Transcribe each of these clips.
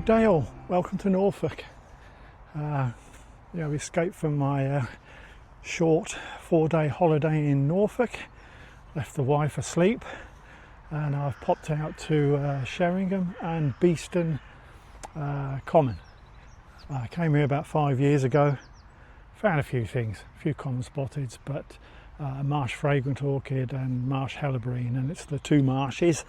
Good day all, welcome to Norfolk. We escaped from my short 4-day holiday in Norfolk, left the wife asleep, and I've popped out to Sheringham and Beeston Common. I came here about 5 years ago, found a few things, a few common spotteds, but Marsh Fragrant Orchid and Marsh Helleborine, and it's the two Marshes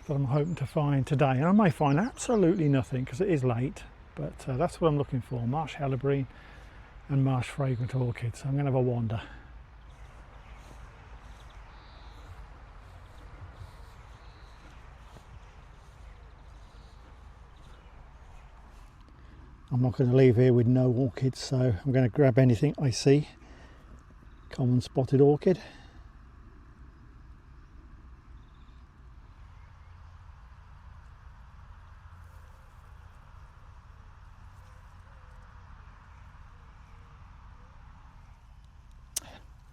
that I'm hoping to find today. And I may find absolutely nothing because it is late, but that's what I'm looking for, Marsh Helleborine and Marsh Fragrant Orchid. So I'm going to have a wander. I'm not going to leave here with no orchids, so I'm going to grab anything I see. Common spotted orchid.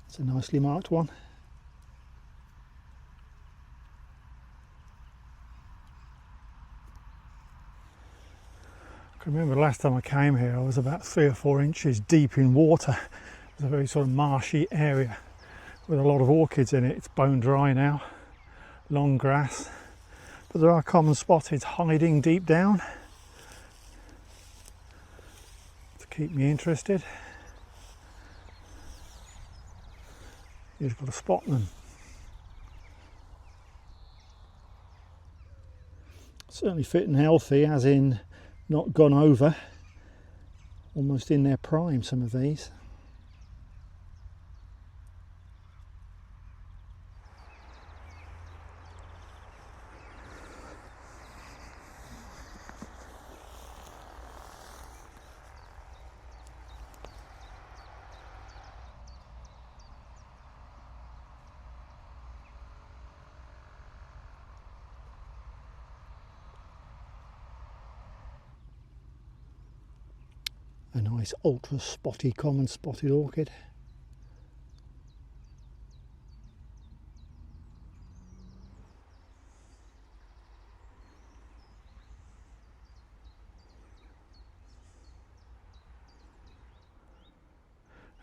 It's a nicely marked one. I can remember the last time I came here I was about 3 or 4 inches deep in water. It's a very sort of marshy area with a lot of orchids in it. It's bone dry now, long grass, but there are common spotteds hiding deep down to keep me interested. You've got to spot them. Certainly fit and healthy, as in not gone over, almost in their prime, some of these. A nice ultra spotty common spotted orchid.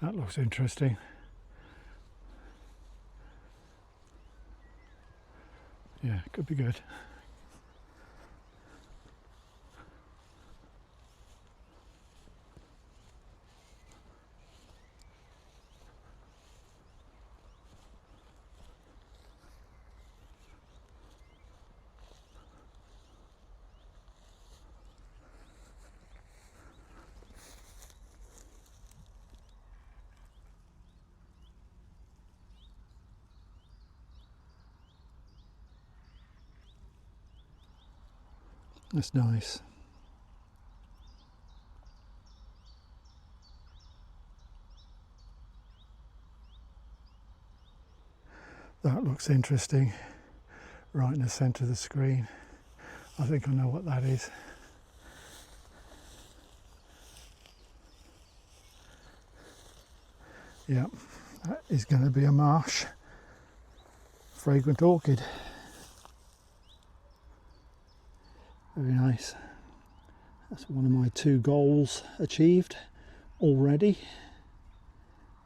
That looks interesting. Yeah, could be good. That's nice. That looks interesting, right in the centre of the screen. I think I know what that is. Yeah, that is going to be a Marsh Fragrant Orchid. Very nice. That's one of my 2 goals achieved already.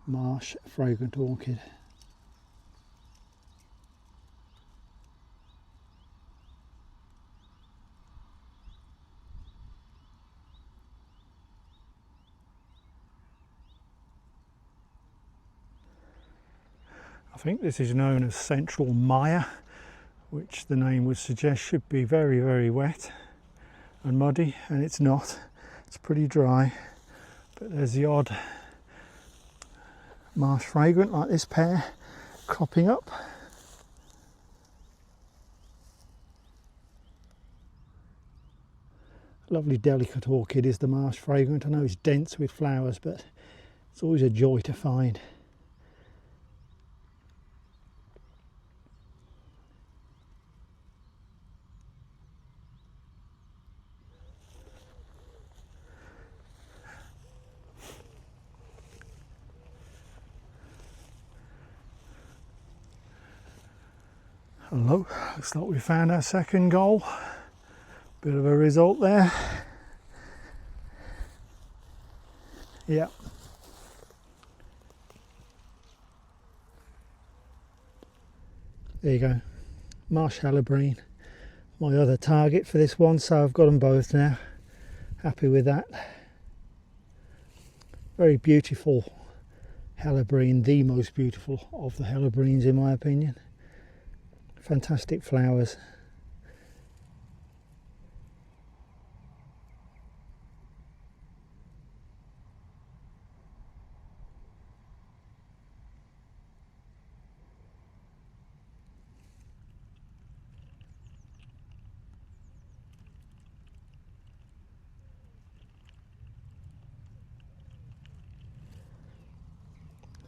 Marsh Fragrant Orchid. I think this is known as Central Mire, which the name would suggest should be very, very wet and muddy, and it's not. It's pretty dry, but there's the odd Marsh Fragrant like this pair cropping up. Lovely delicate orchid is the Marsh Fragrant. I know it's dense with flowers, but it's always a joy to find. Hello, looks like we found our second goal. Bit of a result there. Yeah. There you go. Marsh Helleborine, my other target for this one, so I've got them both now. Happy with that. Very beautiful Helleborine, the most beautiful of the Helleborines in my opinion. Fantastic flowers.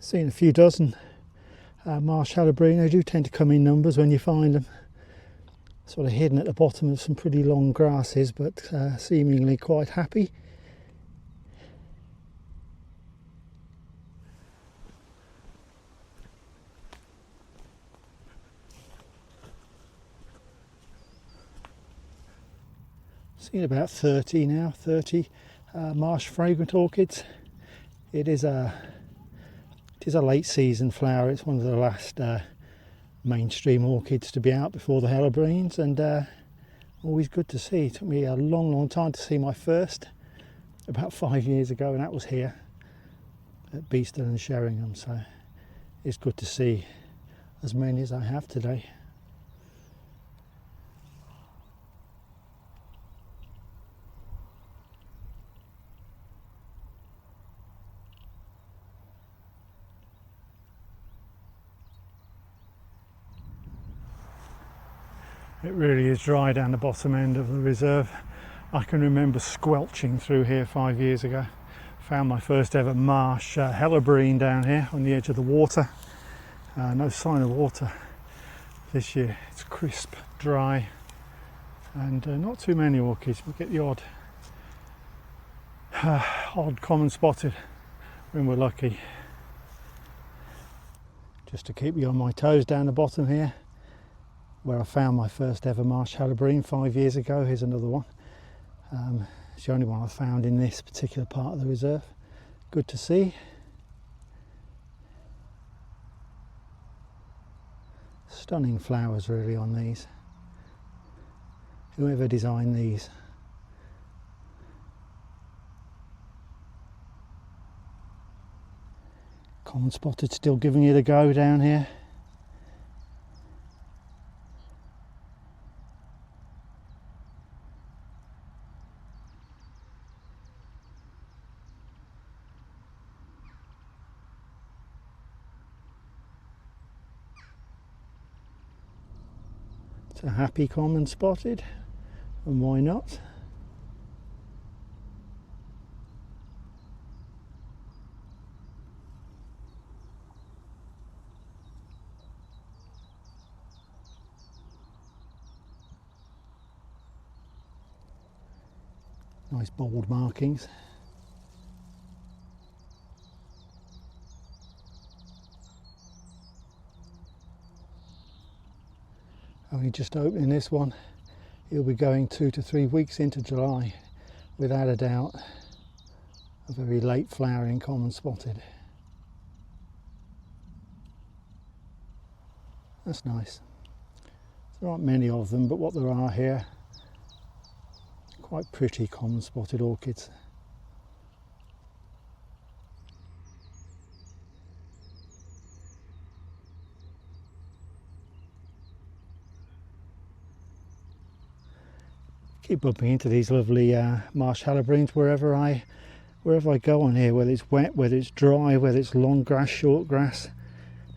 Seen a few dozen Marsh Helleborine. They do tend to come in numbers when you find them. Sort of hidden at the bottom of some pretty long grasses, but seemingly quite happy. Seen about 30 now, 30 Marsh Fragrant orchids. It is a late season flower. It's one of the last mainstream orchids to be out before the Helleborines, and always good to see. It took me a long time to see my first, about 5 years ago, and that was here at Beeston and Sheringham, so it's good to see as many as I have today. It really is dry down the bottom end of the reserve. I can remember squelching through here 5 years ago. Found my first ever Marsh Helleborine down here on the edge of the water. No sign of water this year. It's crisp, dry, and not too many orchids. We get the odd common spotted when we're lucky. Just to keep you on my toes down the bottom here, where I found my first ever Marsh Helleborine 5 years ago. Here's another one. It's the only one I found in this particular part of the reserve. Good to see. Stunning flowers really on these. Whoever designed these. Common spotted still giving it a go down here. It's a happy common spotted, and why not? Nice bold markings. Only just opening this one. He'll be going 2 to 3 weeks into July, without a doubt. A very late flowering common spotted. That's nice. There aren't many of them, but what there are here, quite pretty common spotted orchids. Keep bumping into these lovely Marsh Helleborines wherever I go on here, whether it's wet, whether it's dry, whether it's long grass, short grass.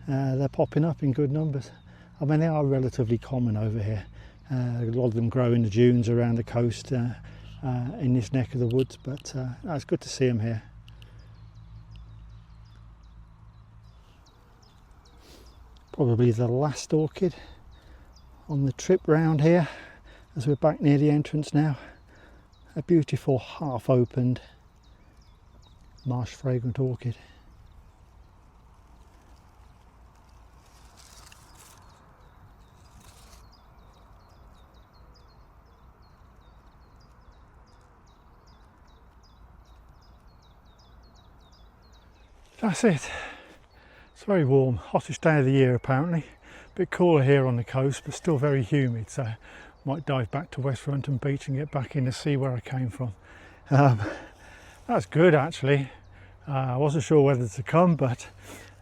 They're popping up in good numbers. I mean, they are relatively common over here. A lot of them grow in the dunes around the coast in this neck of the woods, but it's good to see them here. Probably the last orchid on the trip round here, as we're back near the entrance now. A beautiful half opened Marsh Fragrant orchid. That's it. It's very warm, hottest day of the year apparently. A bit cooler here on the coast, but still very humid, so might dive back to West Runton Beach and get back in to see where I came from. That's good actually. I wasn't sure whether to come, but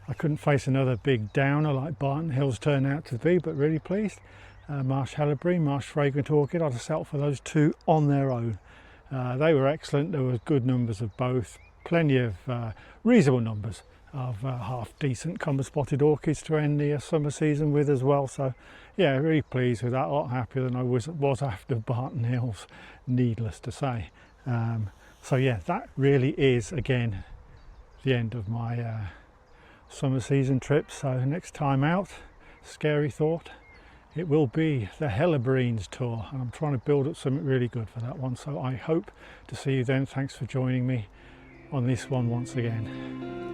I couldn't face another big downer like Barton Hills turned out to be, but really pleased. Marsh Helleborine, Marsh Fragrant Orchid, I'd have settled for those two on their own. They were excellent. There were good numbers of both, plenty of reasonable numbers of half decent common spotted orchids to end the summer season with as well. So yeah, really pleased with that, a lot happier than I was after Barton Hills, needless to say. So yeah, that really is again the end of my summer season trip. So next time out, scary thought, it will be the Helleborines tour, and I'm trying to build up something really good for that one. So I hope to see you then. Thanks for joining me on this one once again.